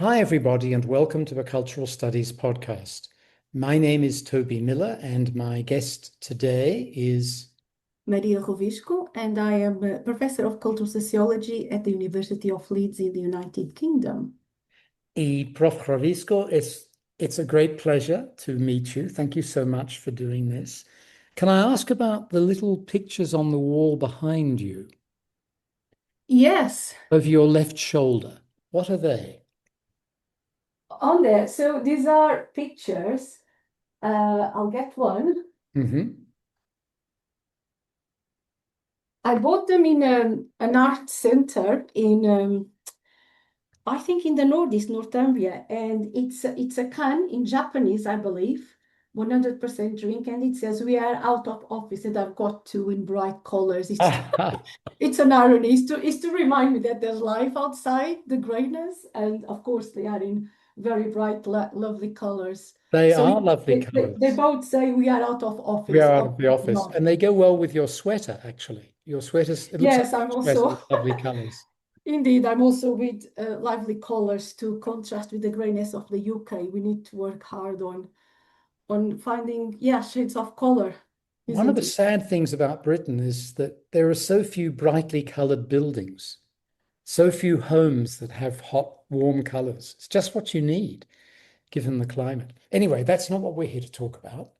Hi, everybody, and welcome to the Cultural Studies podcast. My name is Toby Miller, and my guest today is Maria Rovisco, and I am a professor of cultural sociology at the University of Leeds in the United Kingdom. Prof. Rovisco. It's a great pleasure to meet you. Thank you so much for doing this. Can I ask about the little pictures on the wall behind you Yes, of your left shoulder? What are they? on there. So these are pictures. I'll get one. Hmm. I bought them in an art center in, I think, in the Northeast, Northumbria, and it's a can in Japanese, I believe, 100% drink, and it says "We are out of office," and I've got two in bright colors. It's an irony. It's to remind me that there's life outside the grayness, and of course they are in very bright, lovely colors. They So are lovely they colors. both say we are out of We office. are out Of of the course office, not. and they go well with your sweater, actually. Your sweater's, it looks like Yes, I'm a sweater also with lovely colors. indeed. I'm also with lively colors to contrast with the grayness of the UK. We need to work hard on finding shades of color, One of isn't the it? sad things about Britain is that there are so few brightly colored buildings, so few homes that have hot, warm colors. It's just what you need, given the climate. Anyway, that's not what we're here to talk about.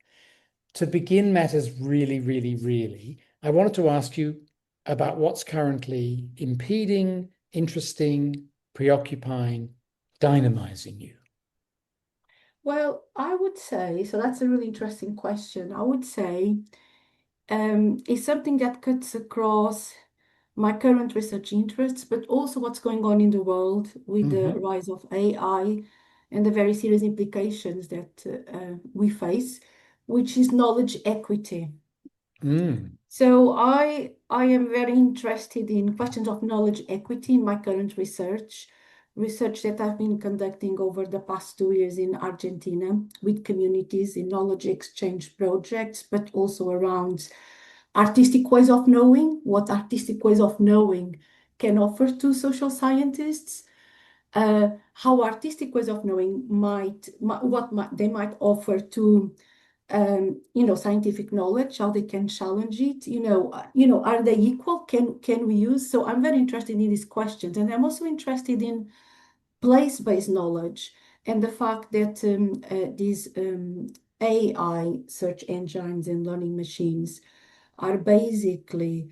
To begin matters really, I wanted to ask you about what's currently impeding, interesting, preoccupying, dynamizing you. Well, I would say, so that's a really interesting question. I would say it's something that cuts across my current research interests, but also what's going on in the world with the Hmm. rise of AI and the very serious implications that we face, which is knowledge equity. Mm. So I am very interested in questions of knowledge equity in my current research that I've been conducting over the past 2 years in Argentina with communities in knowledge exchange projects, but also around artistic ways of knowing, what artistic ways of knowing can offer to social scientists, how artistic ways of knowing they might offer to scientific knowledge, how they can challenge it, are they equal? Can we use? So I'm very interested in these questions, and I'm also interested in place-based knowledge and the fact that these AI search engines and learning machines are basically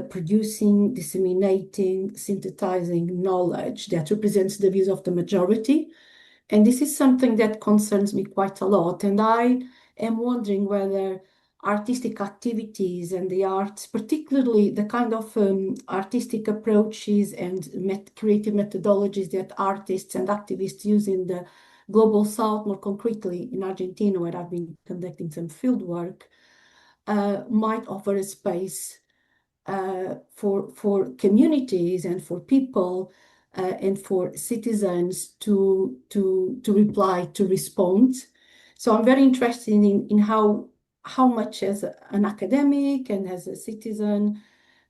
producing, disseminating, synthesizing knowledge that represents the views of the majority. And this is something that concerns me quite a lot. And I am wondering whether artistic activities and the arts, particularly the kind of artistic approaches and creative methodologies that artists and activists use in the global south, more concretely in Argentina, where I've been conducting some field work, might offer a space for communities and for people and for citizens to reply, to respond. So I'm very interested in how much as an academic and as a citizen,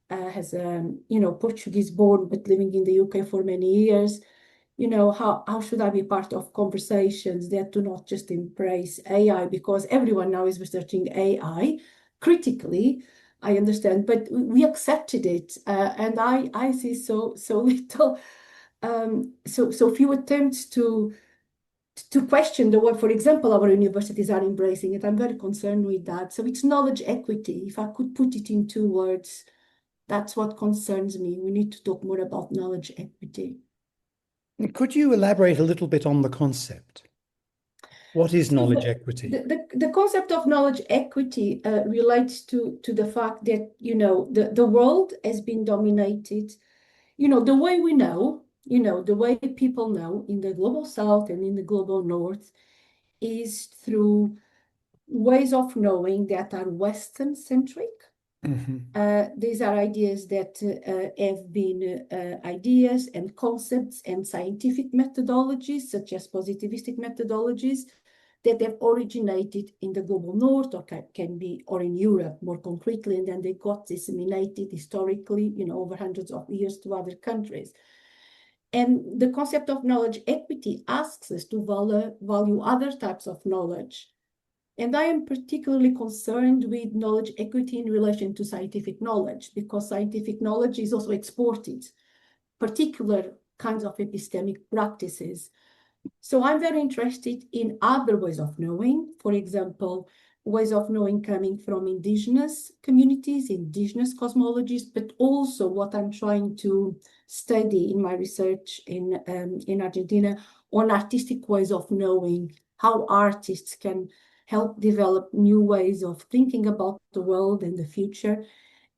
as a Portuguese born but living in the UK for many years, how should I be part of conversations that do not just embrace AI, because everyone now is researching AI critically, I understand, but we accepted it, and I see so little, so few attempts to question the work. For example, our universities are embracing it. I'm very concerned with that. So it's knowledge equity. If I could put it in 2 words, that's what concerns me. We need to talk more about knowledge equity. Could you elaborate a little bit on the concept? What is So knowledge equity? the concept of knowledge equity relates to the fact that, the world has been dominated, the way we know, the way people know in the global south and in the global north is through ways of knowing that are Western centric. Hmm. These are ideas that have been ideas and concepts and scientific methodologies, such as positivistic methodologies, that have originated in the global north or can be, or in Europe more concretely, and then they got disseminated historically, over hundreds of years to other countries. And the concept of knowledge equity asks us to value other types of knowledge. And I am particularly concerned with knowledge equity in relation to scientific knowledge, because scientific knowledge is also exported, particular kinds of epistemic practices. So I'm very interested in other ways of knowing, for example, ways of knowing coming from indigenous communities, indigenous cosmologies, but also what I'm trying to study in my research in Argentina on artistic ways of knowing, how artists can help develop new ways of thinking about the world and the future,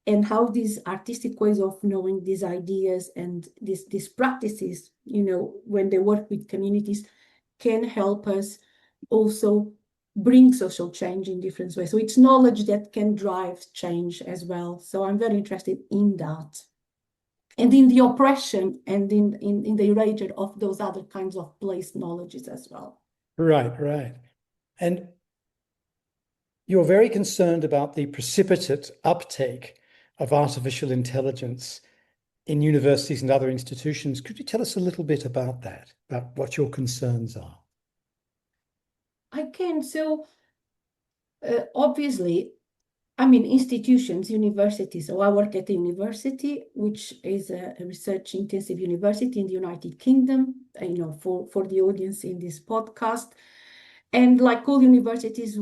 and how these artistic ways of knowing these ideas and these practices, when they work with communities, can help us also bring social change in different ways. So it's knowledge that can drive change as well. So I'm very interested in that. And in the oppression and in the erasure of those other kinds of place knowledges as well. Right, right. And you're very concerned about the precipitate uptake of artificial intelligence in universities and other institutions. Could you tell us a little bit about that, about what your concerns are? I can. So obviously, I mean, institutions, universities. So I work at a university, which is a research intensive university in the United Kingdom, for the audience in this podcast. And like all universities,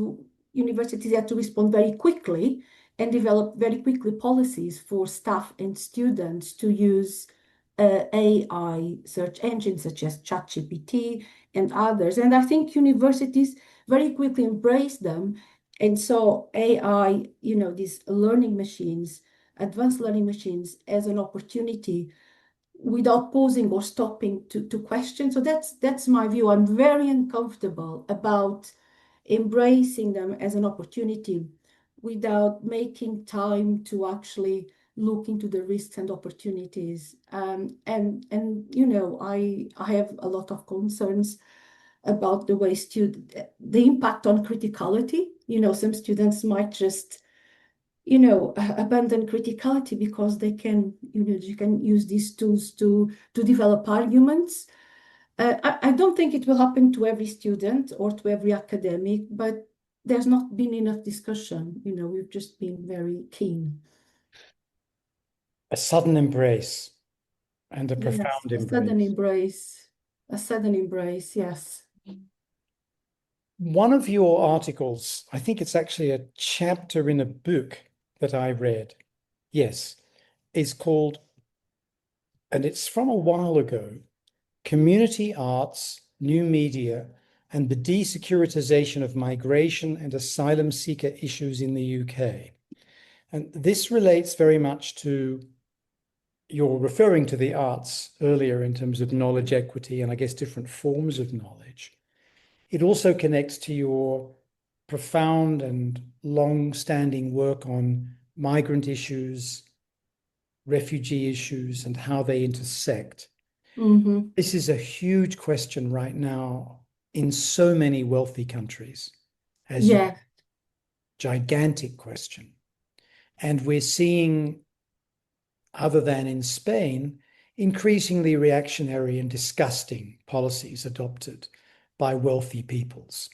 universities have to respond very quickly and develop very quickly policies for staff and students to use AI search engines such as ChatGPT and others. And I think universities very quickly embrace them. And so AI, these learning machines, advanced learning machines, as an opportunity without pausing or stopping to question. So that's my view. I'm very uncomfortable about embracing them as an opportunity without making time to actually look into the risks and opportunities. I have a lot of concerns about the way the impact on criticality. Some students might just abandon criticality because they can, you can use these tools to develop arguments. I don't think it will happen to every student or to every academic, but there's not been enough discussion. We've just been very keen. A sudden embrace and a Yes, profound a sudden embrace. embrace, a sudden embrace, yes. One of your articles, I think it's actually a chapter in a book that I read, yes, is called, and it's from a while ago, Community Arts, New Media, and the Desecuritization of Migration and Asylum Seeker Issues in the UK. And this relates very much to, you're referring to the arts earlier in terms of knowledge equity and I guess different forms of knowledge. It also connects to your profound and long-standing work on migrant issues, refugee issues, and how they intersect. Mm-hmm. This is a huge question right now in so many wealthy countries, as you, Yeah. gigantic question. And we're seeing, other than in Spain, increasingly reactionary and disgusting policies adopted by wealthy peoples.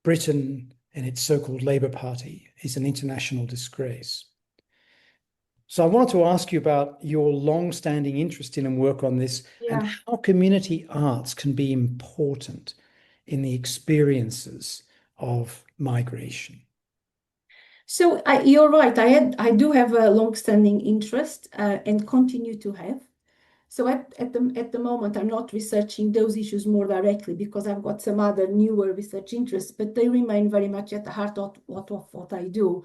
Britain and its so-called Labour Party is an international disgrace. So I wanted to ask you about your long-standing interest in and work on this and Yeah. how community arts can be important in the experiences of migration. So you're right. I do have a long-standing interest and continue to have. So at the moment, I'm not researching those issues more directly because I've got some other newer research interests, but they remain very much at the heart of what I do.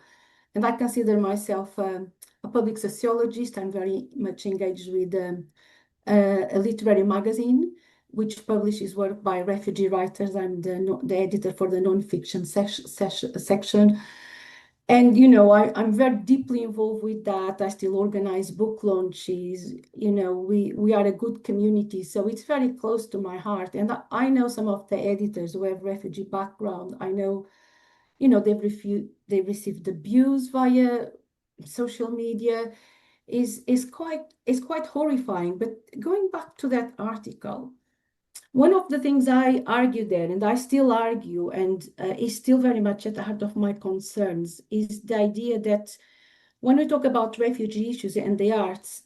And I consider myself a public sociologist. I'm very much engaged with a literary magazine which publishes work by refugee writers. I'm the editor for the nonfiction section. And, I'm very deeply involved with that. I still organize book launches. We are a good community. So it's very close to my heart. And I know some of the editors who have refugee background. I know, they've received abuse via social media. is quite horrifying. But going back to that article, one of the things I argued there, and I still argue, and is still very much at the heart of my concerns, is the idea that when we talk about refugee issues and the arts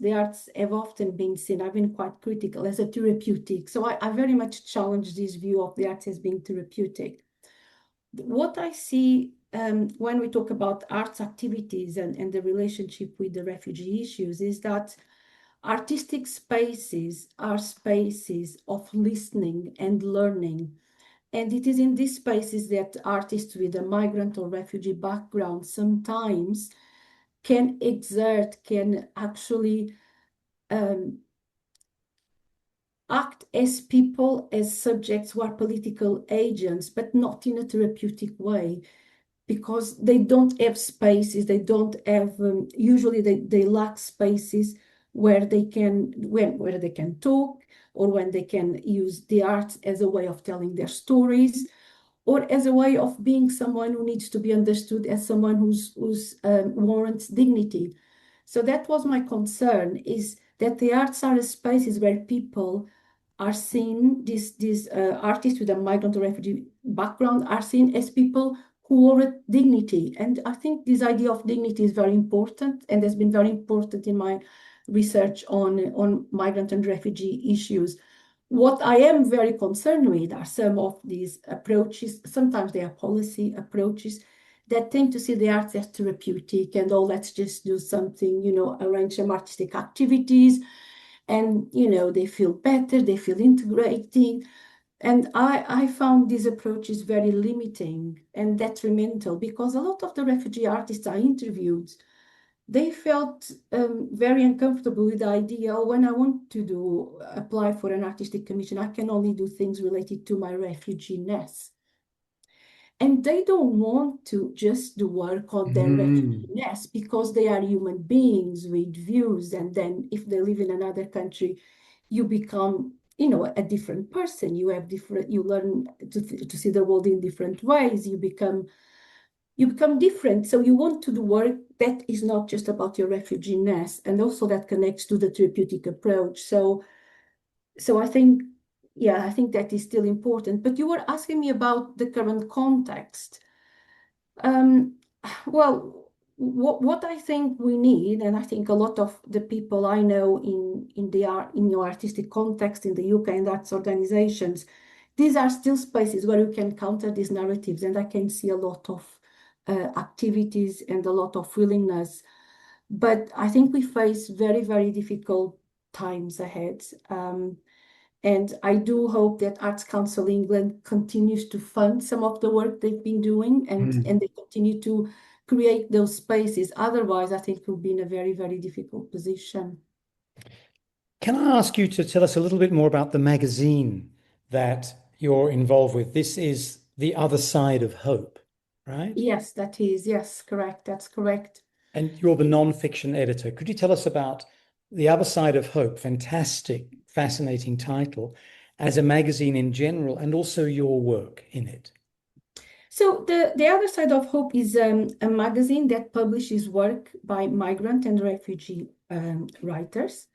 have often been seen, I've been quite critical, as a therapeutic. So I very much challenge this view of the arts as being therapeutic. What I see when we talk about arts activities and the relationship with the refugee issues is that artistic spaces are spaces of listening and learning. And it is in these spaces that artists with a migrant or refugee background sometimes can actually act as people, as subjects who are political agents, but not in a therapeutic way, because they don't have spaces, they don't have, usually they lack spaces where they can, where they can talk, or when they can use the arts as a way of telling their stories, or as a way of being someone who needs to be understood as someone who's warrants dignity. So that was my concern, is that the arts are spaces where people are seen, these artists with a migrant or refugee background are seen as people who warrant dignity. And I think this idea of dignity is very important and has been very important in my research on migrant and refugee issues. What I am very concerned with are some of these approaches. Sometimes they are policy approaches that tend to see the arts as therapeutic and, oh, let's just do something, arrange some artistic activities, and, they feel better, they feel integrating. And I found these approaches very limiting and detrimental, because a lot of the refugee artists I interviewed, they felt very uncomfortable with the idea, oh, when I want to apply for an artistic commission, I can only do things related to my refugee-ness. And they don't want to just do work on their refugee-ness, because they are human beings with views. And then if they live in another country, you become, a different person. You learn to see the world in different ways. You become different. So you want to do work that is not just about your refugee-ness, and also that connects to the therapeutic approach. So I think, I think that is still important. But you were asking me about the current context. Well, what I think we need, and I think a lot of the people I know in your artistic context in the UK and arts organizations, these are still spaces where you can counter these narratives, and I can see a lot of activities and a lot of willingness. But I think we face very, very difficult times ahead. And I do hope that Arts Council England continues to fund some of the work they've been doing, and they continue to create those spaces. Otherwise, I think we'll be in a very, very difficult position. Can I ask you to tell us a little bit more about the magazine that you're involved with? This is The Other Side of Hope, right? Yes, that is. Yes, correct. That's correct. And you're the non-fiction editor. Could you tell us about The Other Side of Hope? Fantastic, fascinating title, as a magazine in general, and also your work in it. So the Other Side of Hope is a magazine that publishes work by migrant and refugee writers.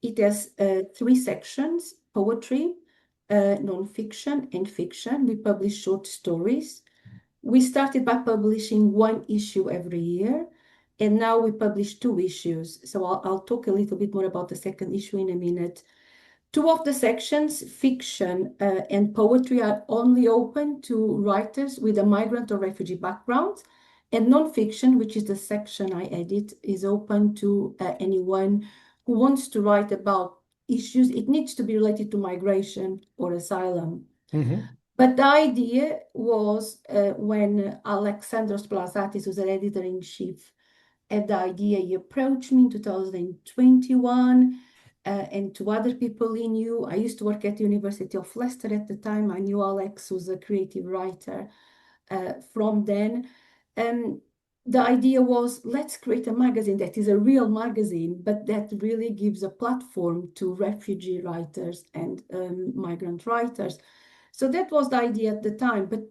It has 3 sections: poetry, non-fiction, and fiction. We publish short stories. We started by publishing 1 issue every year, and now we publish 2 issues. So I'll talk a little bit more about the second issue in a minute. 2 of the sections, fiction and poetry, are only open to writers with a migrant or refugee background. And non-fiction, which is the section I edit, is open to anyone who wants to write about issues. It needs to be related to migration or asylum. But the idea was when Alexandros Plazatis, who's an editor-in-chief, had the idea, he approached me in 2021, and 2 other people he knew. I used to work at the University of Leicester at the time. I knew Alex, who's a creative writer, from then. The idea was, let's create a magazine that is a real magazine, but that really gives a platform to refugee writers and migrant writers. So that was the idea at the time. But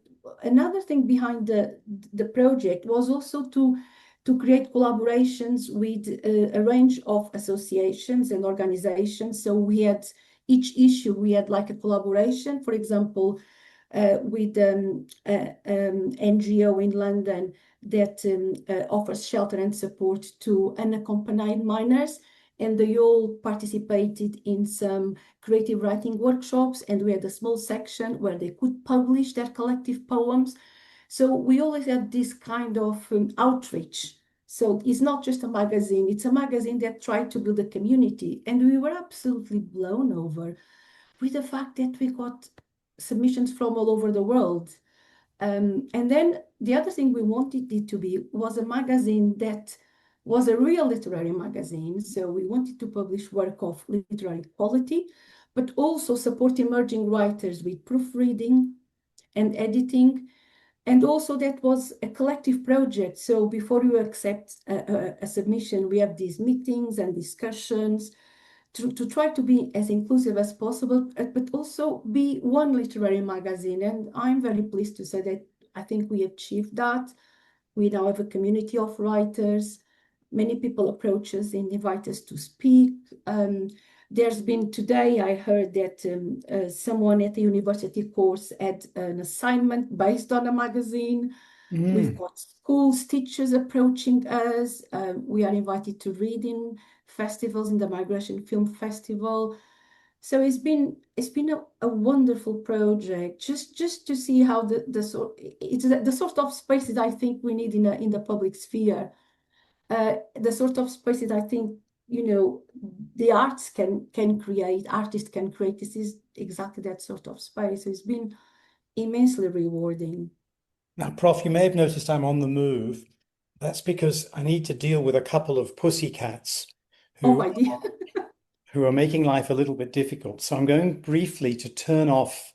another thing behind the project was also to to create collaborations with a range of associations and organizations. So we had each issue, we had like a collaboration, for example, with NGO in London that offers shelter and support to unaccompanied minors. And they all participated in some creative writing workshops, and we had a small section where they could publish their collective poems. So we always had this kind of outreach. So it's not just a magazine, it's a magazine that tried to build a community. And we were absolutely blown over with the fact that we got submissions from all over the world. And then the other thing we wanted it to be was a magazine that was a real literary magazine. So we wanted to publish work of literary quality, but also support emerging writers with proofreading and editing. And also that was a collective project. So before you accept a submission, we have these meetings and discussions to try to be as inclusive as possible, but also be one literary magazine. And I'm very pleased to say that I think we achieved that. We now have a community of writers. Many people approach us and invite us to speak. There's been today, I heard that someone at the university course had an assignment based on a magazine. We've got schools, teachers approaching us. We are invited to read in festivals, in the Migration Film Festival. So it's been a wonderful project, just to see how the sort of spaces I think we need in the public sphere, the sort of spaces I think the arts can create, artists can create. This is exactly that sort of space. It's been immensely rewarding. Now, Prof, you may have noticed I'm on the move. That's because I need to deal with a couple of pussycats Oh who my dear. who are making life a little bit difficult. So I'm going briefly to turn off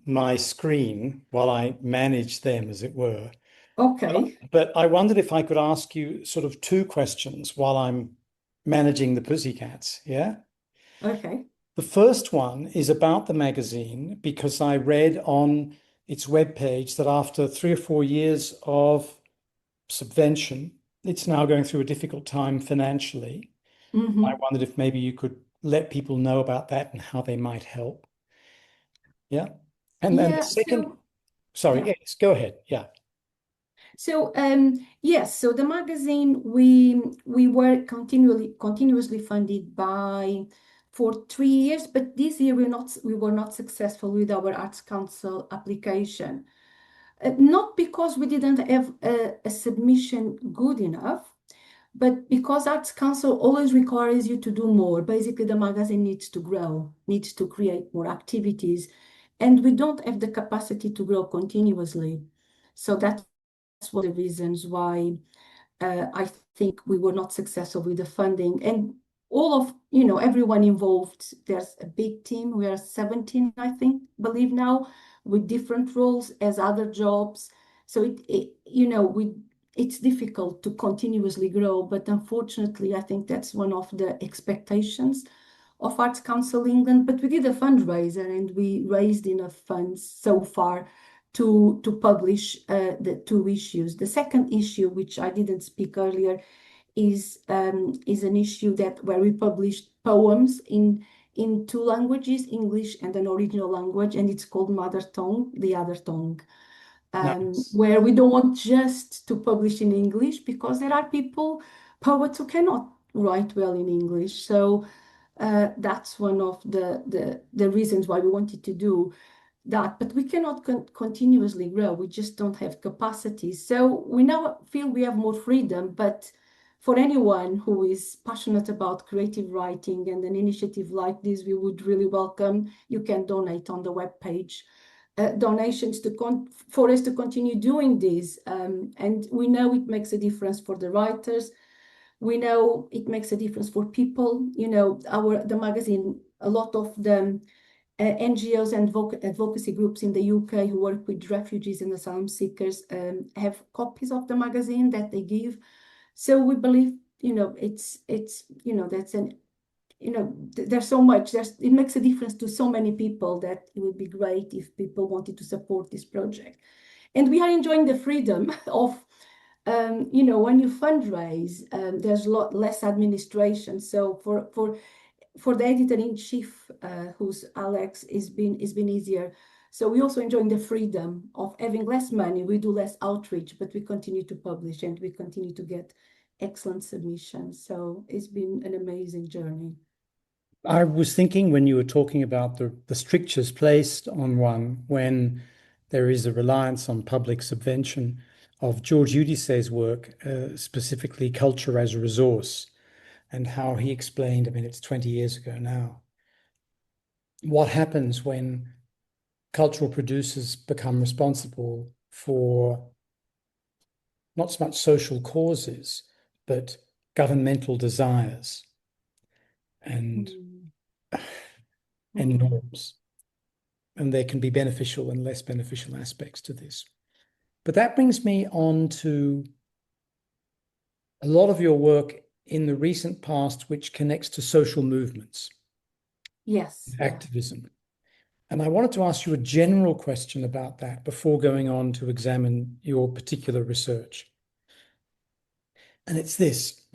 my screen while I manage them, as it were. Okay. But I wondered if I could ask you sort of two questions while I'm managing the pussycats. Yeah. Okay. The first one is about the magazine because I read on its webpage that after 3 or 4 years of subvention, it's now going through a difficult time financially. I Mm-hmm. wondered if maybe you could let people know about that and how they might help. Yeah. And then the Yeah, second, so sorry, yeah. yes, go ahead. Yeah. So yes, so the magazine we were continuously funded by for 3 years, but this year we were not successful with our Arts Council application. Not because we didn't have a submission good enough, but because Arts Council always requires you to do more. Basically, the magazine needs to grow, needs to create more activities, and we don't have the capacity to grow continuously. So that's one of the reasons why I think we were not successful with the funding. And all of, everyone involved, there's a big team. We are 17, I think, believe now, with different roles as other jobs. So it's difficult to continuously grow, but unfortunately, I think that's one of the expectations of Arts Council England. But we did a fundraiser and we raised enough funds so far to publish the two issues. The second issue, which I didn't speak earlier, is an issue where we published poems in two languages, English and an original language, and it's called Mother Tongue, the Other Tongue, Nice. where we don't want just to publish in English because there are poets who cannot write well in English. So that's one of the reasons why we wanted to do that, but we cannot continuously grow. We just don't have capacity. So we now feel we have more freedom, but for anyone who is passionate about creative writing and an initiative like this, we would really welcome. You can donate on the webpage. Donations for us to continue doing this. And we know it makes a difference for the writers. We know it makes a difference for people. The magazine, a lot of the NGOs and advocacy groups in the UK who work with refugees and asylum seekers have copies of the magazine that they give. So we believe, it's that's there's so much. It makes a difference to so many people that it would be great if people wanted to support this project. And we are enjoying the freedom of when you fundraise, there's a lot less administration. So for the editor-in-chief, who's Alex, it's been easier. So we also enjoying the freedom of having less money. We do less outreach, but we continue to publish and we continue to get excellent submissions. So it's been an amazing journey. I was thinking when you were talking about the strictures placed on one when there is a reliance on public subvention of George Udisse's work, specifically Culture as a Resource, and how he explained, I mean, it's 20 years ago now, what happens when cultural producers become responsible for not so much social causes, but governmental desires and Mm. and Mm. norms. And there can be beneficial and less beneficial aspects to this. But that brings me on to a lot of your work in the recent past, which connects to social movements, Yes, yeah. activism. And I wanted to ask you a general question about that before going on to examine your particular research. And it's this.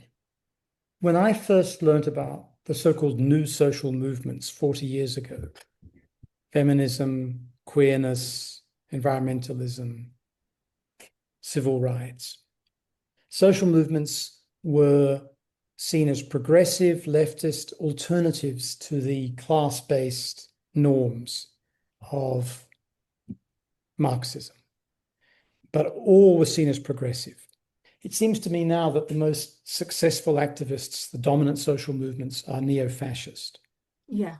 When I first learned about the so-called new social movements 40 years ago, feminism, queerness, environmentalism, civil rights, social movements were seen as progressive leftist alternatives to the class-based norms of Marxism, but all were seen as progressive. It seems to me now that the most successful activists, the dominant social movements, are neo-fascist, Yeah,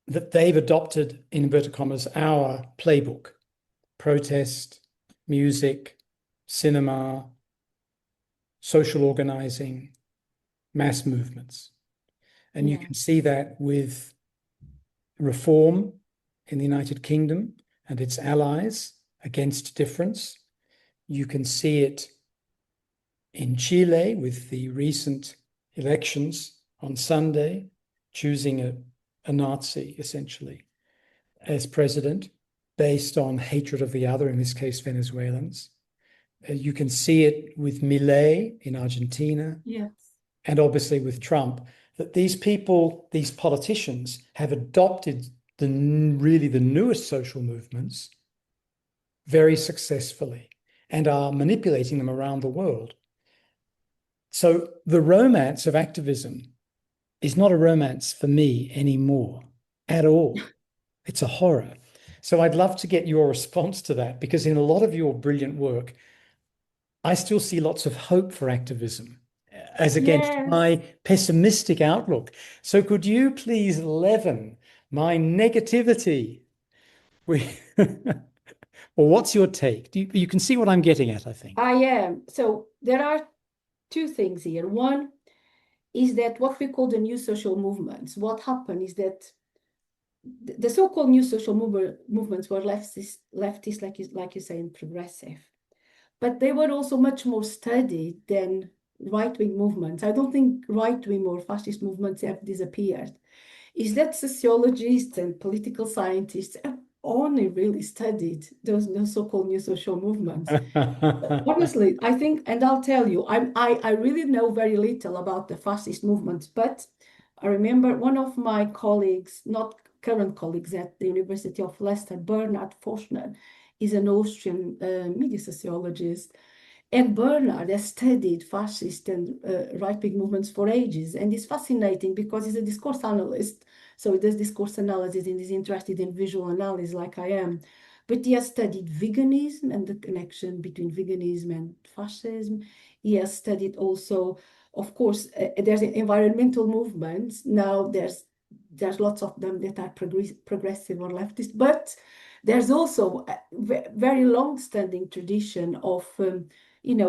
that they've adopted, in inverted commas, our playbook: protest, music, cinema, social organizing, mass movements. And you yeah, can see that with reform in the United Kingdom and its allies against difference. You can see it in Chile with the recent elections on Sunday, choosing a Nazi, essentially, as president based on hatred of the other, in this case, Venezuelans. You can see it with Milei in Argentina, yes, and obviously with Trump, that these people, these politicians, have adopted really the newest social movements very successfully and are manipulating them around the world. So the romance of activism is not a romance for me anymore at all. It's a horror. So I'd love to get your response to that, because in a lot of your brilliant work, I still see lots of hope for activism as against yes. my pessimistic outlook. So could you please leaven my negativity? Or what's your take? You can see what I'm getting at, I think. I am. So there are two things here. One is that what we call the new social movements. What happened is that the so-called new social movements were leftist, like you say, and progressive, but they were also much more studied than right-wing movements. I don't think right-wing or fascist movements have disappeared. Is that sociologists and political scientists have only really studied those so-called new social movements. Honestly, I think, and I'll tell you, I really know very little about the fascist movements, but I remember one of my colleagues, not current colleagues at the University of Leicester, Bernhard Forschner, is an Austrian media sociologist. And Bernhard has studied fascist and right-wing movements for ages. And it's fascinating because he's a discourse analyst. So he does discourse analysis and is interested in visual analysis like I am. But he has studied veganism and the connection between veganism and fascism. He has studied also, of course, there's environmental movements. Now there's lots of them that are progressive or leftist, but there's also a very long-standing tradition of,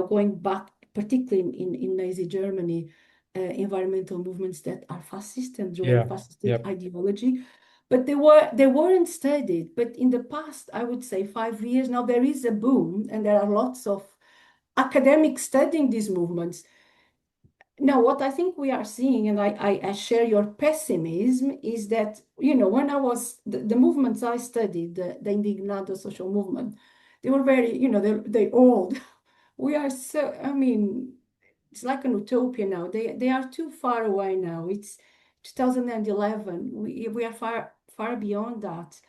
going back, particularly in Nazi Germany, environmental movements that are fascist and drawing Yeah, fascist yeah. ideology. But they weren't studied. But in the past, I would say 5 years now, there is a boom, and there are lots of academics studying these movements. Now, what I think we are seeing, and I share your pessimism, is that, when I was, the movements I studied, the Indignado social movement, they were very, they're old. We are so, I mean, it's like an utopia now. They are too far away now. It's 2011. We are far beyond that.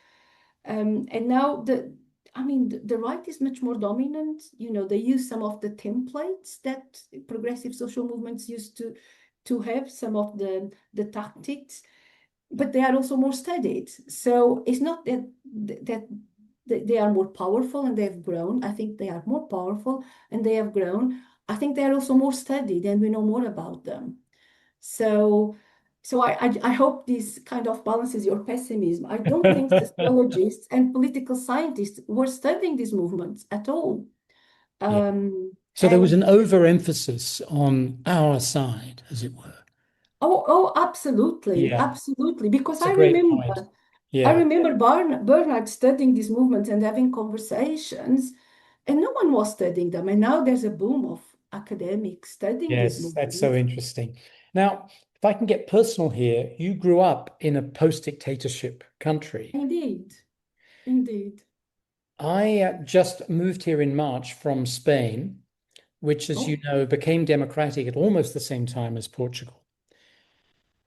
And now the right is much more dominant. They use some of the templates that progressive social movements used to have, some of the tactics, but they are also more studied. So it's not that they are more powerful and they have grown. I think they are more powerful and they have grown. I think they are also more studied and we know more about them. So, so I hope this kind of balances your pessimism. I don't think sociologists and political scientists were studying these movements at all. Yeah. Um, So there was and an overemphasis on our side, as it were. oh, absolutely, Yeah, absolutely. Because it's a great point. I Yeah. remember Bernard studying these movements and having conversations, and no one was studying them. And now there's a boom of academics studying these Yes, that's so movements. interesting. Now, if I can get personal here, you grew up in a post-dictatorship country. Indeed, indeed. I just moved here in March from Spain, which, as you Oh, know, became democratic at almost the same time as Portugal.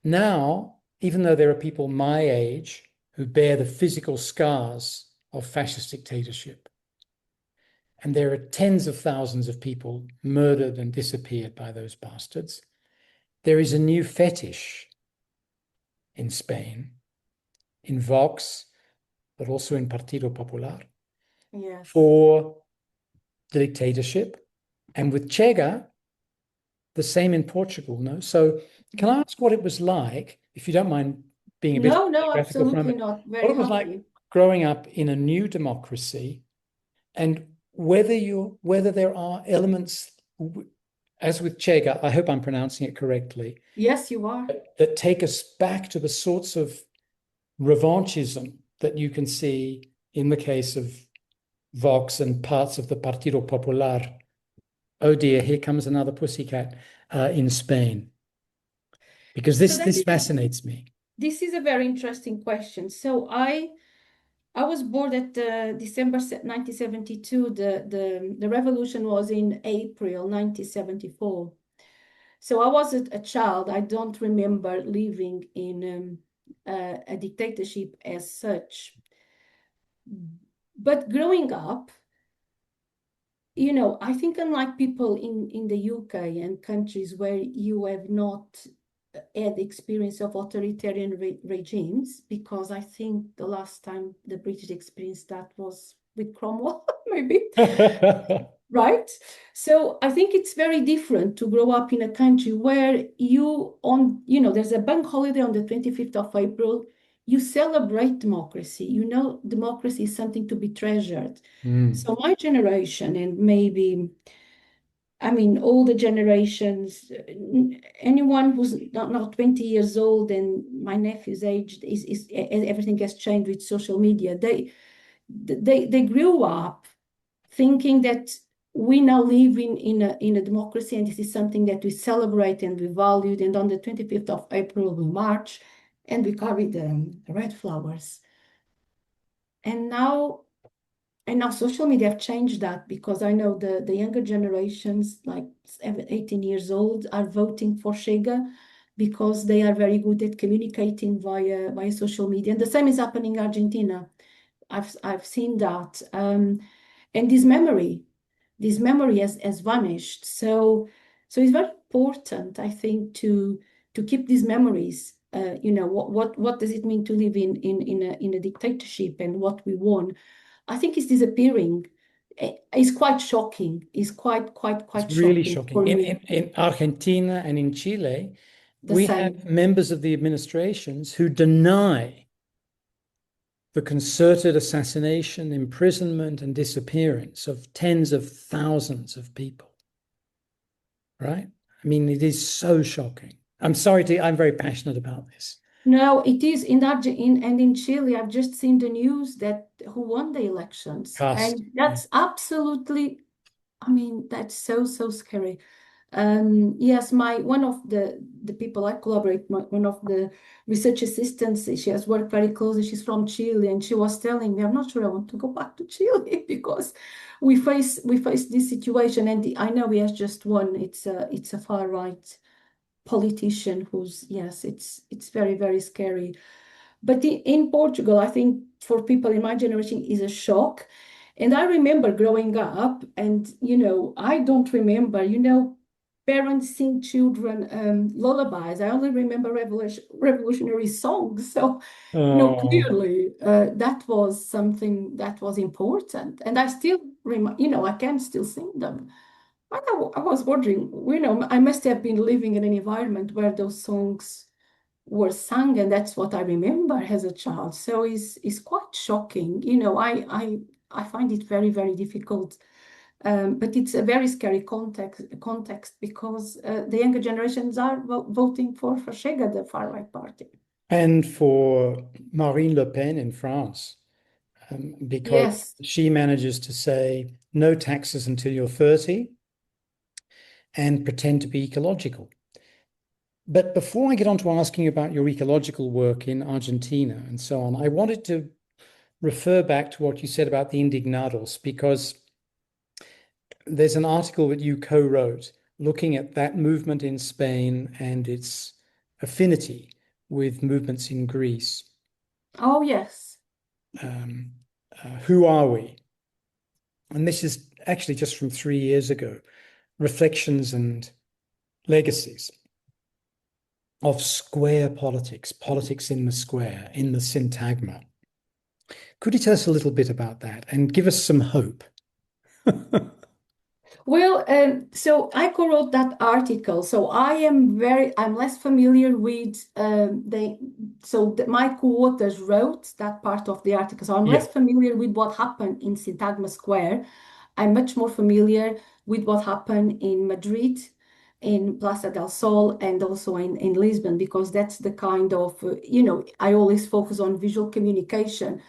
Now, even though there are people my age who bear the physical scars of fascist dictatorship, and there are tens of thousands of people murdered and disappeared by those bastards, there is a new fetish in Spain, in Vox, but also in Partido Popular, yes. for the dictatorship. And with Chega, the same in Portugal, no? So can I ask what it was like, if you don't mind being a bit No, no, geographical for a absolutely moment, not. what Very it was like happy. growing up in a new democracy and whether there are elements, as with Chega, I hope I'm pronouncing it correctly, Yes, you are. that take us back to the sorts of revanchism that you can see in the case of Vox and parts of the Partido Popular. Oh dear, here comes another pussycat in Spain. Because So this fascinates me. this is a very interesting question. So I was born at December 1972. The revolution was in April 1974. So I was a child. I don't remember living in a dictatorship as such. But growing up, I think unlike people in the UK and countries where you have not had experience of authoritarian regimes, because I think the last time the British experienced that was with Cromwell, maybe. Right? So I think it's very different to grow up in a country where there's a bank holiday on the 25th of April. You celebrate democracy. Democracy is something to be treasured. Mm. So my generation and maybe, I mean, all the generations, anyone who's not 20 years old and my nephew's age everything has changed with social media. They grew up thinking that we now live in a democracy and this is something that we celebrate and we valued. And on the 25th of April, we march and we carry the red flowers. And now, and now social media have changed that because I know the younger generations, like 18 years old, are voting for Chega because they are very good at communicating via social media. And the same is happening in Argentina. I've seen that. And this memory has vanished. So it's very important, I think, to keep these memories. What does it mean to live in a dictatorship and what we won? I think it's disappearing. It's quite shocking. It's It's quite really shocking shocking. for me. In Argentina and in Chile, The we have same. members of the administrations who deny the concerted assassination, imprisonment, and disappearance of tens of thousands of people, right? I mean, it is so shocking. I'm very passionate about this. No, it is in Chile. I've just seen the news that who won the elections, Cast. and Yeah. that's absolutely. I mean, that's so scary. Yes, my one of the people I collaborate, one of the research assistants, she has worked very closely. She's from Chile, and she was telling me, "I'm not sure I want to go back to Chile because we face this situation." And I know he has just one. It's a far right politician who's, yes, it's very very scary. But in Portugal, I think for people in my generation is a shock. And I remember growing up, and I don't remember, parents sing children lullabies. I only remember revolutionary songs. So, Oh, clearly that was something that was important. And I still I can still sing them. But I was wondering, I must have been living in an environment where those songs were sung, and that's what I remember as a child. So it's quite shocking. I find it very, very difficult. But it's a very scary context because the younger generations are voting for Chega, the far right party. and for Marine Le Pen in France, because Yes. she manages to say no taxes until you're 30 and pretend to be ecological. But before I get on to asking you about your ecological work in Argentina and so on, I wanted to refer back to what you said about the indignados, because there's an article that you co-wrote looking at that movement in Spain and its affinity with movements in Greece. Oh, yes. Um, who are we? And this is actually just from 3 years ago. Reflections and legacies of square politics, politics in the square, in the syntagma. Could you tell us a little bit about that and give us some hope? Well, so I co-wrote that article. So I'm less familiar with my co-authors wrote that part of the article. So I'm Yeah. less familiar with what happened in Syntagma Square. I'm much more familiar with what happened in Madrid, in Plaza del Sol, and also in Lisbon, because that's the kind of, I always focus on visual communication.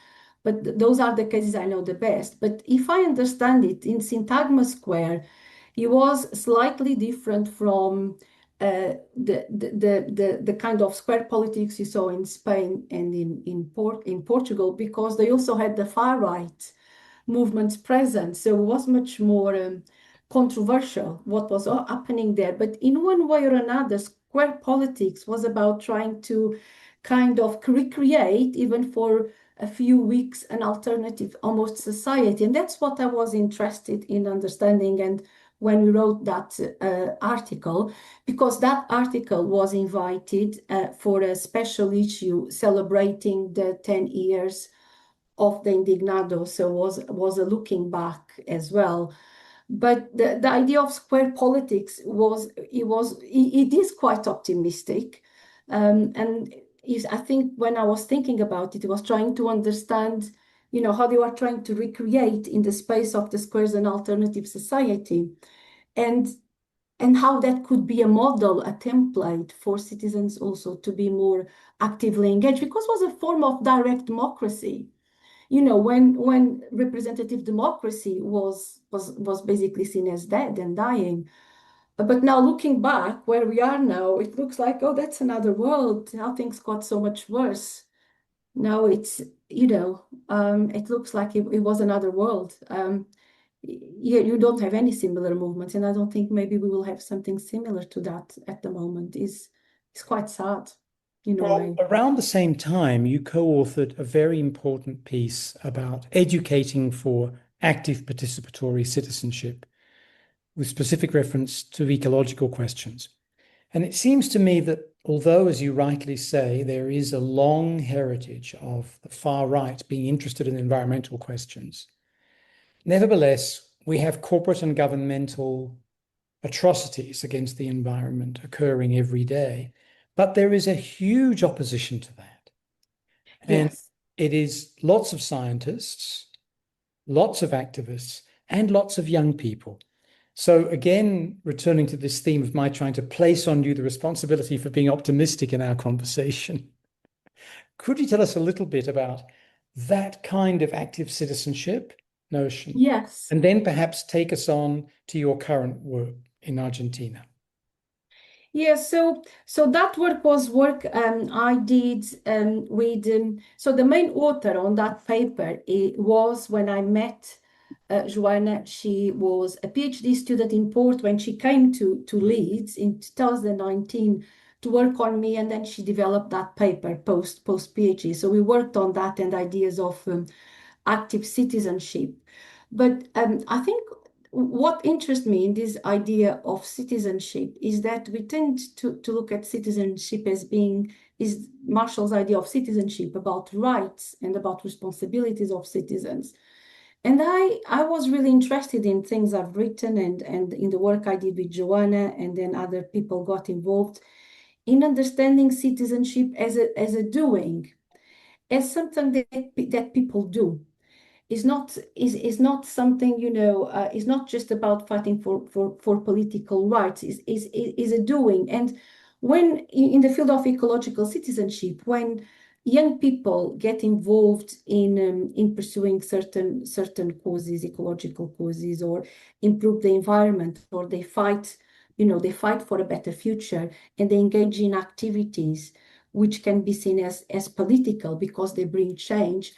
But those are the cases I know the best. But if I understand it, in Syntagma Square, it was slightly different from the kind of square politics you saw in Spain and in Portugal, because they also had the far right movements present. So it was much more controversial what was happening there. But in one way or another, square politics was about trying to kind of recreate, even for a few weeks, an alternative almost society. And that's what I was interested in understanding. And when we wrote that article, because that article was invited for a special issue celebrating the 10 years of the Indignado, so was a looking back as well. But the idea of square politics it is quite optimistic, and I think when I was thinking about it, I was trying to understand, how they were trying to recreate in the space of the squares an alternative society, and how that could be a model, a template for citizens also to be more actively engaged, because it was a form of direct democracy. When representative democracy was basically seen as dead and dying. But now looking back where we are now, it looks like, oh, that's another world. How things got so much worse. Now it looks like it was another world. You don't have any similar movements, and I don't think maybe we will have something similar to that at the moment. It's quite sad in a Well, way. around the same time, you co-authored a very important piece about educating for active participatory citizenship with specific reference to ecological questions. And it seems to me that although, as you rightly say, there is a long heritage of the far right being interested in environmental questions, nevertheless, we have corporate and governmental atrocities against the environment occurring every day. But there is a huge opposition to that. And Yes. it is lots of scientists, lots of activists, and lots of young people. So, again, returning to this theme of my trying to place on you the responsibility for being optimistic in our conversation, could you tell us a little bit about that kind of active citizenship notion? Yes. And then perhaps take us on to your current work in Argentina. Yeah, so that work was work I did with so the main author on that paper it was when I met Joanna. She was a PhD student in Port when she came to Leeds in 2019 to work on me, and then she developed that paper post PhD. So we worked on that and ideas of active citizenship. But I think what interests me in this idea of citizenship is that we tend to look at citizenship as being is Marshall's idea of citizenship about rights and about responsibilities of citizens. And I was really interested in things I've written and in the work I did with Joanna, and then other people got involved in understanding citizenship as a doing, as something that people do is not something, is not just about fighting for political rights, is a doing. And when in the field of ecological citizenship, when young people get involved in pursuing certain causes, ecological causes, or improve the environment, or they fight for a better future, and they engage in activities which can be seen as political because they bring change,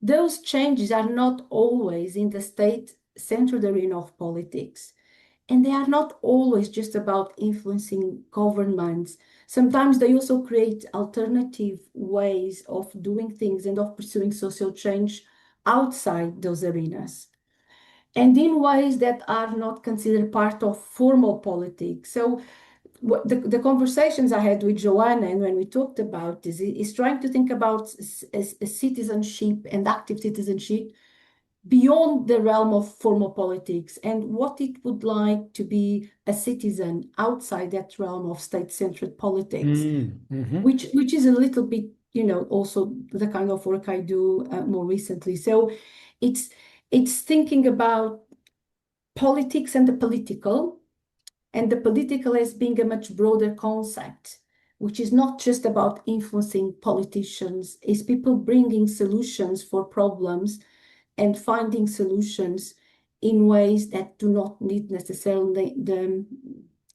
those changes are not always in the state-centered arena of politics. And they are not always just about influencing governments. Sometimes they also create alternative ways of doing things and of pursuing social change outside those arenas, and in ways that are not considered part of formal politics. So the conversations I had with Joanna and when we talked about this is trying to think about citizenship and active citizenship beyond the realm of formal politics and what it would like to be a citizen outside that realm of state-centered politics, Mm-hmm. which is a little bit, also the kind of work I do more recently. So it's it's thinking about politics and the political as being a much broader concept, which is not just about influencing politicians, is people bringing solutions for problems and finding solutions in ways that do not need necessarily they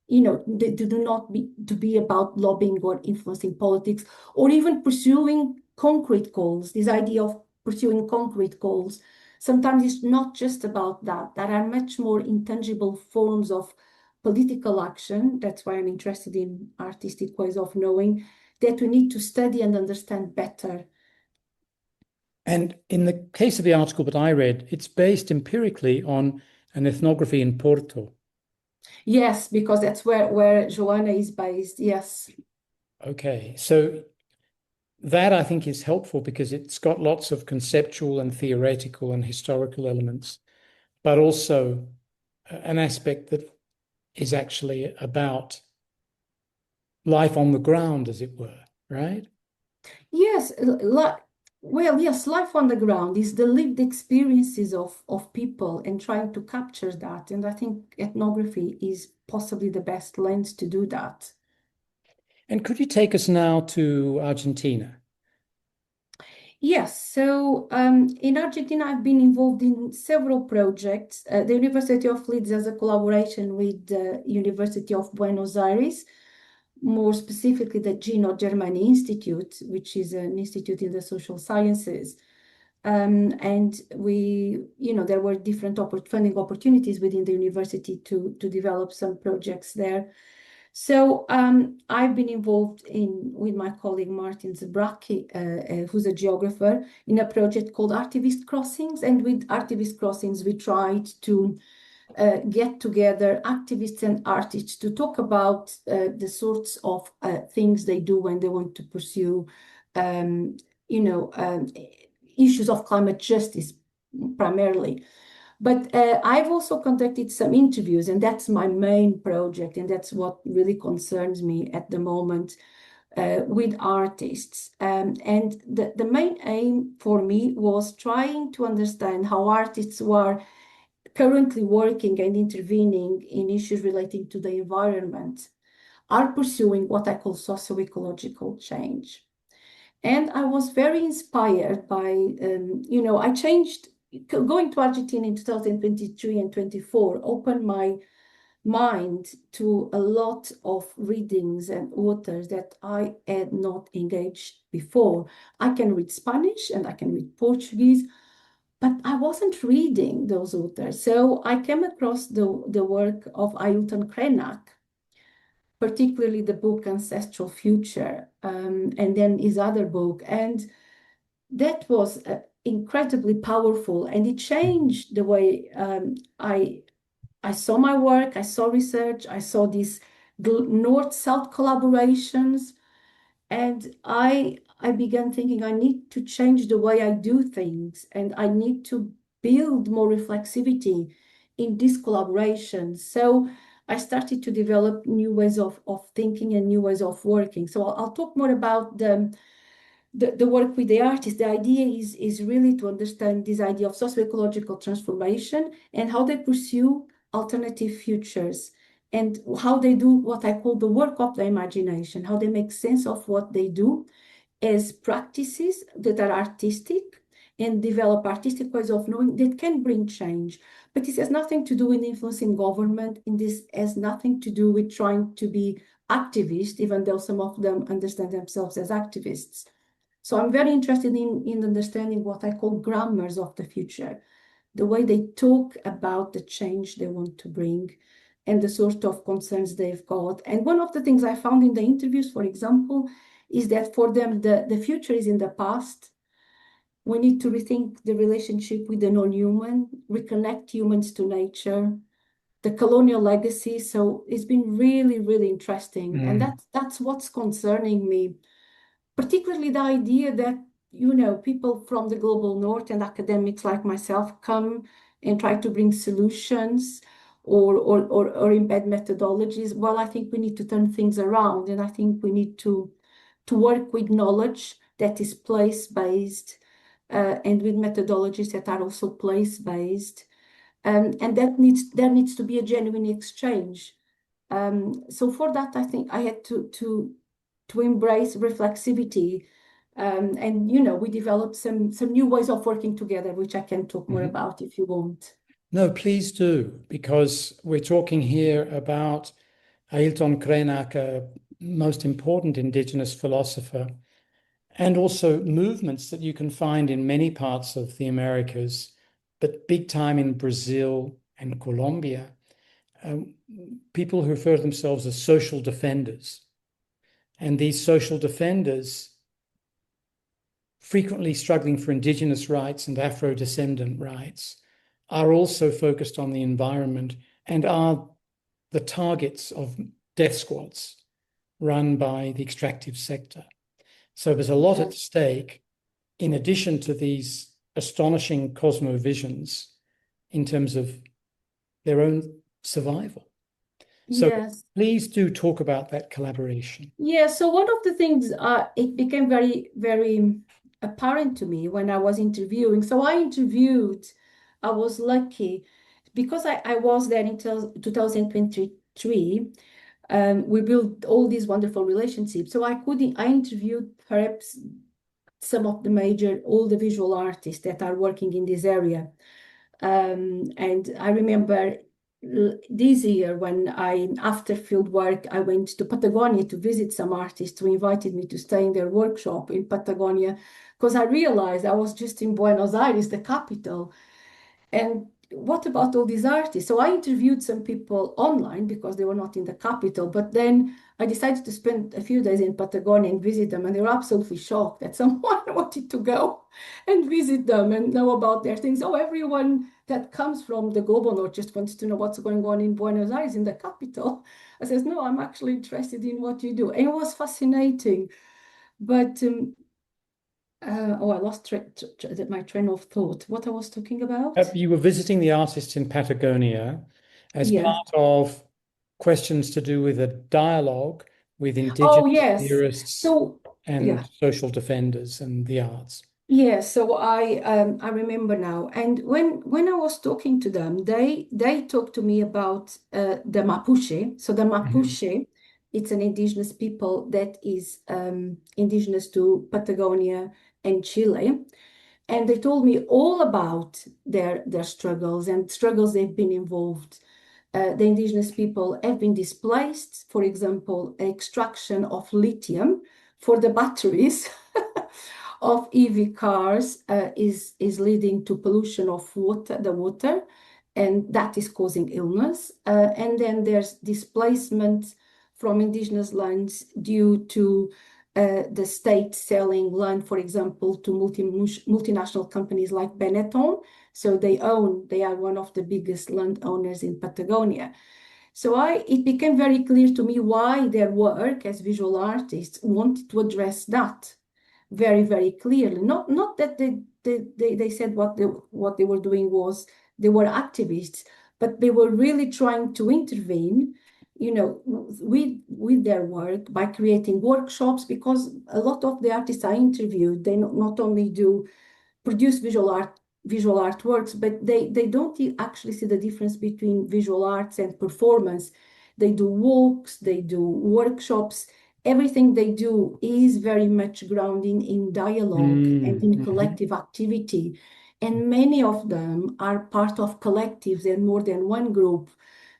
do not be to be about lobbying or influencing politics or even pursuing concrete goals. This idea of pursuing concrete goals sometimes it's not just about that. There are much more intangible forms of political action. That's why I'm interested in artistic ways of knowing that we need to study and understand better. And in the case of the article that I read, it's based empirically on an ethnography in Porto. Yes, because that's where Joanna is based. Yes. Okay, so that I think is helpful because it's got lots of conceptual and theoretical and historical elements, but also an aspect that is actually about life on the ground, as it were, right? Yes, well, yes, life on the ground is the lived experiences of people and trying to capture that. And I think ethnography is possibly the best lens to do that. And could you take us now to Argentina? Yes, so in Argentina, I've been involved in several projects. The University of Leeds has a collaboration with the University of Buenos Aires, more specifically the Gino Germani Institute, which is an institute in the social sciences. And there were different funding opportunities within the university to develop some projects there. So I've been involved with my colleague Martin Zebracki, who's a geographer, in a project called Activist Crossings. And with Activist Crossings, we tried to get together activists and artists to talk about the sorts of things they do when they want to pursue, um, you know, um, issues of climate justice primarily. But I've also conducted some interviews, and that's my main project, and that's what really concerns me at the moment with artists. And the main aim for me was trying to understand how artists who are currently working and intervening in issues relating to the environment are pursuing what I call socio-ecological change. And I was very inspired by, I changed, going to Argentina in 2023 and 24, opened mind to a lot of readings and authors that I had not engaged before. I can read Spanish and I can read Portuguese, but I wasn't reading those authors. So I came across the work of Ailton Krenak, particularly the book Ancestral Future, and then his other book. And that was incredibly powerful, and it changed the way I saw my work, I saw research, I saw these north-south collaborations, and I began thinking I need to change the way I do things, and I need to build more reflexivity in these collaborations. So I started to develop new ways of thinking and new ways of working. So I'll talk more about the work with the artists. The idea is really to understand this idea of socio-ecological transformation and how they pursue alternative futures and how they do what I call the work of the imagination, how they make sense of what they do as practices that are artistic and develop artistic ways of knowing that can bring change. But this has nothing to do with influencing government, and this has nothing to do with trying to be activist, even though some of them understand themselves as activists. So I'm very interested in understanding what I call grammars of the future, the way they talk about the change they want to bring and the sort of concerns they've got. And one of the things I found in the interviews, for example, is that for them, the future is in the past. We need to rethink the relationship with the non-human, reconnect humans to nature, the colonial legacy. So it's been really, really interesting. And Mm. that's what's concerning me, particularly the idea that, people from the global north and academics like myself come and try to bring solutions or embed methodologies. Well, I think we need to turn things around, and I think we need to work with knowledge that is place-based, and with methodologies that are also place-based. And there needs to be a genuine exchange. So for that, I think I had to embrace reflexivity. And we developed some new ways of working together, which I can talk more Mhm. about if you want. No, please do, because we're talking here about Ailton Krenak, a most important indigenous philosopher, and also movements that you can find in many parts of the Americas, but big time in Brazil and Colombia. Um, People who refer to themselves as social defenders. And these social defenders, frequently struggling for indigenous rights and Afro-descendant rights, are also focused on the environment and are the targets of death squads run by the extractive sector. So there's a lot at Yes. stake in addition to these astonishing cosmovisions in terms of their own survival. So Yes. please do talk about that collaboration. Yeah, so one of the things it became very, very apparent to me when I was interviewing. So I was lucky because I was there until 2023. We built all these wonderful relationships. So I interviewed perhaps some of the major, all the visual artists that are working in this area. And I remember this year when after field work, I went to Patagonia to visit some artists who invited me to stay in their workshop in Patagonia because I realized I was just in Buenos Aires, the capital. And what about all these artists? So I interviewed some people online because they were not in the capital, but then I decided to spend a few days in Patagonia and visit them, and they were absolutely shocked that someone wanted to go and visit them and know about their things. Oh, everyone that comes from the global north just wants to know what's going on in Buenos Aires, in the capital. I says, no, I'm actually interested in what you do. And it was fascinating. But I lost my train of thought. What I was talking about? You were visiting the artists in Patagonia as Yes. part of questions to do with a dialogue with Oh, indigenous yes. theorists So, and yeah. social defenders and the arts. Yeah, so I remember now. And when I was talking to them, they talked to me about the Mapuche. So the Mhm. Mapuche, it's an indigenous people that is indigenous to Patagonia and Chile. And they told me all about their struggles and struggles they've been involved. the indigenous people have been displaced. For example, extraction of lithium for the batteries of EV cars is leading to pollution of the water, and that is causing illness. And then there's displacement from indigenous lands due to the state selling land, for example, to multinational companies like Benetton. So they are one of the biggest landowners in Patagonia. So it became very clear to me why their work as visual artists wanted to address that very, very clearly. Not that they said what they were doing was they were activists, but they were really trying to intervene, with their work by creating workshops, because a lot of the artists I interviewed, they not only do produce visual artworks, but they don't actually see the difference between visual arts and performance. They do walks, they do workshops. Everything they do is very much grounding in dialogue and in Mhm. collective activity. And many of them are part of collectives and more than one group.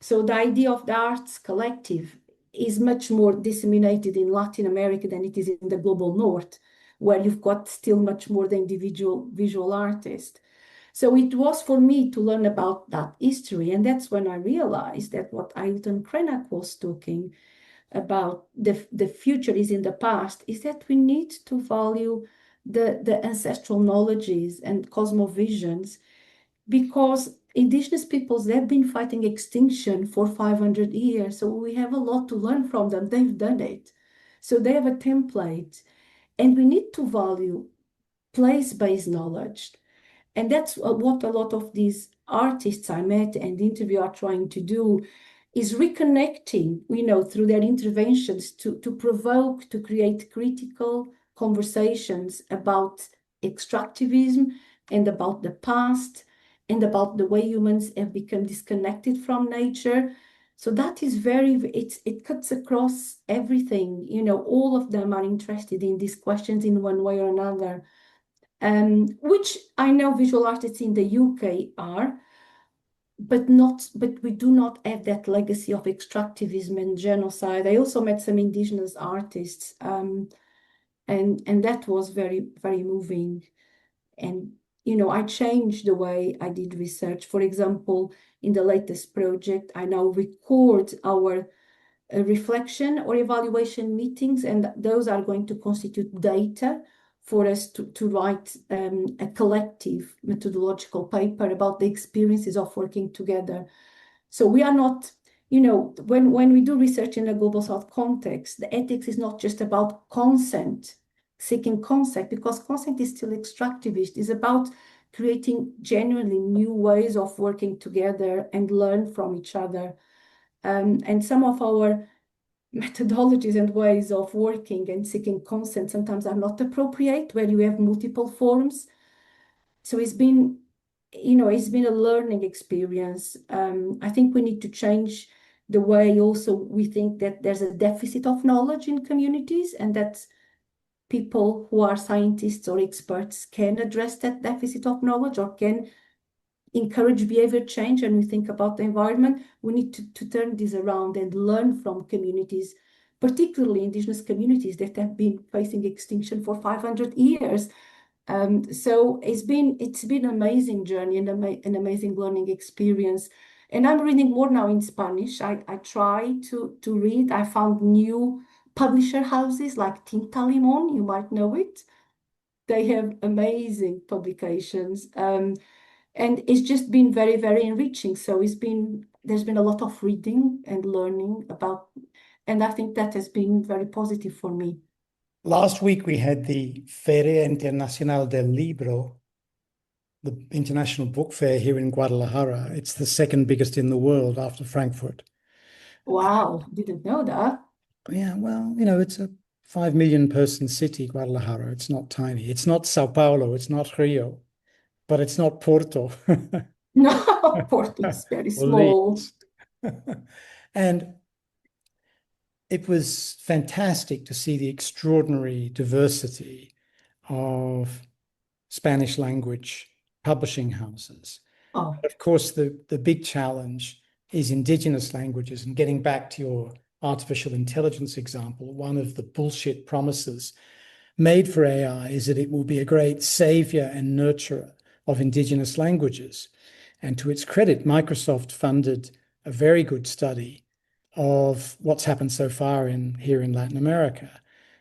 So the idea of the arts collective is much more disseminated in Latin America than it is in the global north, where you've got still much more the individual visual artist. So it was for me to learn about that history. And that's when I realized that what Ailton Krenak was talking about, the future is in the past, is that we need to value the ancestral knowledges and cosmovisions, because indigenous peoples, they've been fighting extinction for 500 years. So we have a lot to learn from them. They've done it. So they have a template. And we need to value place-based knowledge. And that's what a lot of these artists I met and interview are trying to do, is reconnecting, through their interventions to provoke, to create critical conversations about extractivism and about the past and about the way humans have become disconnected from nature. So that is it cuts across everything. All of them are interested in these questions in one way or another, which I know visual artists in the UK are, but we do not have that legacy of extractivism and genocide. I also met some indigenous artists, and that was very, very moving. And I changed the way I did research. For example, in the latest project, I now record our reflection or evaluation meetings, and those are going to constitute data for us to write a collective methodological paper about the experiences of working together. So we are not, when we do research in a global south context, the ethics is not just about consent, seeking consent, because consent is still extractivist. It's about creating genuinely new ways of working together and learn from each other. And some of our methodologies and ways of working and seeking consent sometimes are not appropriate, where you have multiple forms. So it's been a learning experience. I think we need to change the way also we think that there's a deficit of knowledge in communities, and that people who are scientists or experts can address that deficit of knowledge or can encourage behavior change. And we think about the environment, we need to turn this around and learn from communities, particularly indigenous communities that have been facing extinction for 500 years. So it's been an amazing journey and an amazing learning experience. And I'm reading more now in Spanish. I try to read. I found new publisher houses like Tinta Limon, you might know it. They have amazing publications. And it's just been very, very enriching. So there's been a lot of reading and learning about, and I think that has been very positive for me. Last week we had the Feria Internacional del Libro, the international book fair here in Guadalajara. It's the second biggest in the world after Frankfurt. Wow, didn't know that. Yeah, well, it's a 5 million person city, Guadalajara. It's not tiny. It's not Sao Paulo. It's not Rio, but it's not Porto No, Porto is very or small. Leeds. And it was fantastic to see the extraordinary diversity of Spanish language publishing houses. Oh, Of course, the big challenge is indigenous languages. And getting back to your artificial intelligence example, one of the bullshit promises made for AI is that it will be a great savior and nurturer of indigenous languages. And to its credit, Microsoft funded a very good study of what's happened so far here in Latin America.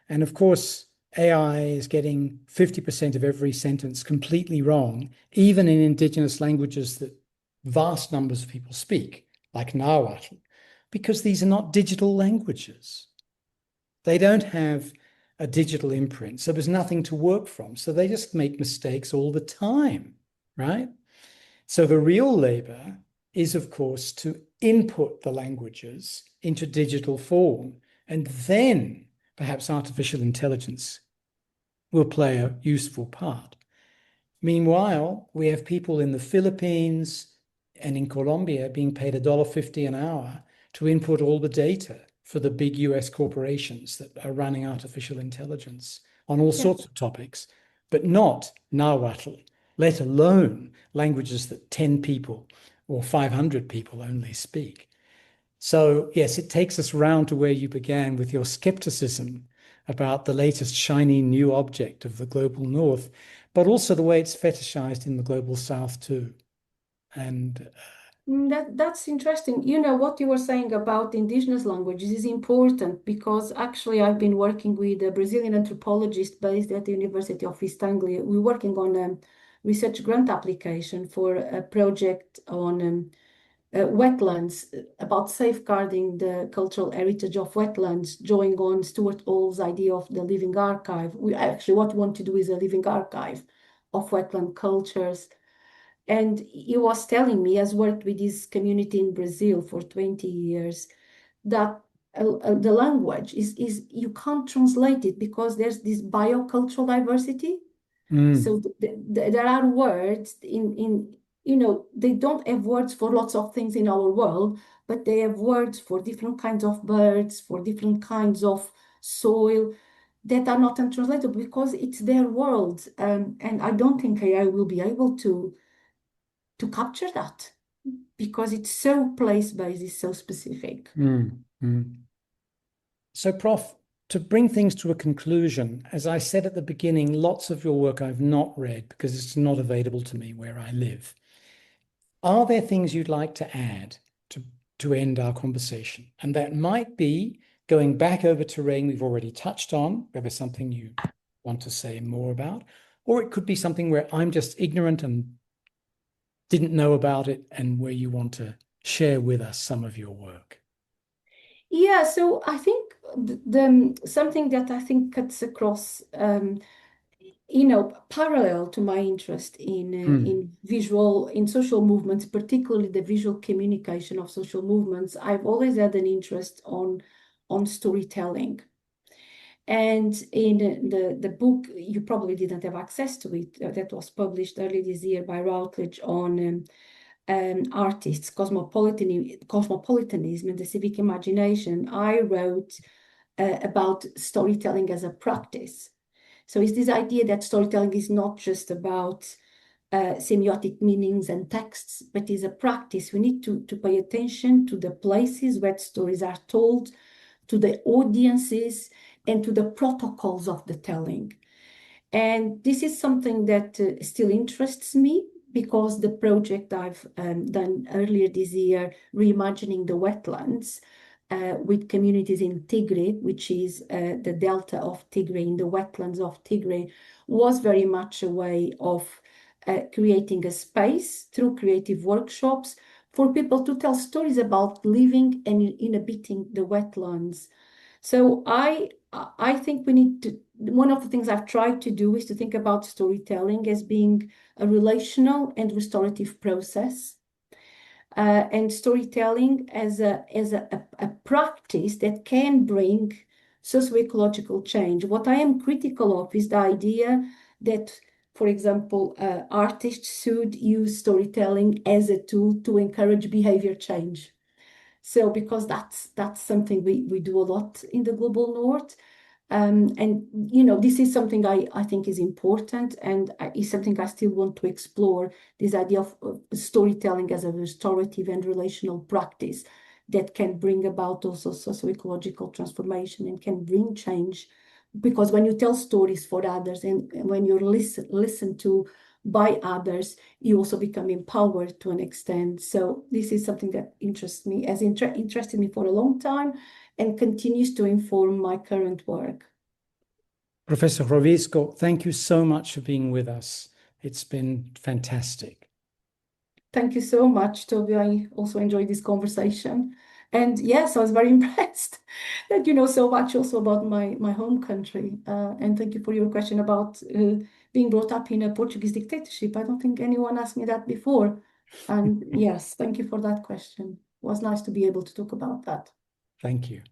And of course, AI is getting 50% of every sentence completely wrong, even in indigenous languages that vast numbers of people speak, like Nahuatl, because these are not digital languages. They don't have a digital imprint, so there's nothing to work from. So they just make mistakes all the time, right? So the real labor is, of course, to input the languages into digital form, and then perhaps artificial intelligence will play a useful part. Meanwhile, we have people in the Philippines and in Colombia being paid $1.50 an hour to input all the data for the big US corporations that are running artificial intelligence on all sorts of topics, but not Nahuatl, let alone languages that 10 people or 500 people only speak. So, yes, it takes us round to where you began with your skepticism about the latest shiny new object of the global north, but also the way it's fetishized in the global south too. And That's interesting. You know, what you were saying about indigenous languages is important because actually I've been working with a Brazilian anthropologist based at the University of East Anglia. We're working on a research grant application for a project on wetlands, about safeguarding the cultural heritage of wetlands, drawing on Stuart Hall's idea of the living archive. What we want to do is a living archive of wetland cultures. And he was telling me, he has worked with this community in Brazil for 20 years, that the language is you can't translate it because there's this biocultural diversity. So there are words in they don't have words for lots of things in our world, but they have words for different kinds of birds, for different kinds of soil that are not untranslatable because it's their world. And I don't think AI will be able to capture that because it's so place-based, it's so specific. So, Prof, to bring things to a conclusion, as I said at the beginning, lots of your work I've not read because it's not available to me where I live. Are there things you'd like to add to end our conversation? And that might be going back over terrain we've already touched on, whether something you want to say more about, or it could be something where I'm just ignorant and didn't know about it and where you want to share with us some of your work. Yeah, so I think the something that I think cuts across parallel to my interest in social movements, particularly the visual communication of social movements, I've always had an interest on storytelling. And in the book, you probably didn't have access to it, that was published early this year by Routledge on artists, cosmopolitanism and the civic imagination. I wrote about storytelling as a practice. So it's this idea that storytelling is not just about semiotic meanings and texts, but is a practice. We need to pay attention to the places where stories are told, to the audiences, and to the protocols of the telling. And this is something that still interests me because the project I've done earlier this year, reimagining the wetlands, with communities in Tigray, which is the delta of Tigray, in the wetlands of Tigray, was very much a way of creating a space through creative workshops for people to tell stories about living and inhabiting the wetlands. So I think we need to, one of the things I've tried to do is to think about storytelling as being a relational and restorative process. And storytelling as a practice that can bring socio-ecological change. What I am critical of is the idea that, for example, artists should use storytelling as a tool to encourage behavior change. So because that's something we do a lot in the global north. And this is something I think is important, and is something I still want to explore, this idea of storytelling as a restorative and relational practice that can bring about also socio-ecological transformation and can bring change. Because when you tell stories for others, and when you're listened to by others, you also become empowered to an extent. So this is something that interests me, has interested me for a long time, and continues to inform my current work. Professor Rovisco, thank you so much for being with us. It's been fantastic. Thank you so much, Toby. I also enjoyed this conversation. And yes, I was very impressed that you know so much also about my home country. And thank you for your question about being brought up in a Portuguese dictatorship. I don't think anyone asked me that before. And yes, thank you for that question. It was nice to be able to talk about that. Thank you.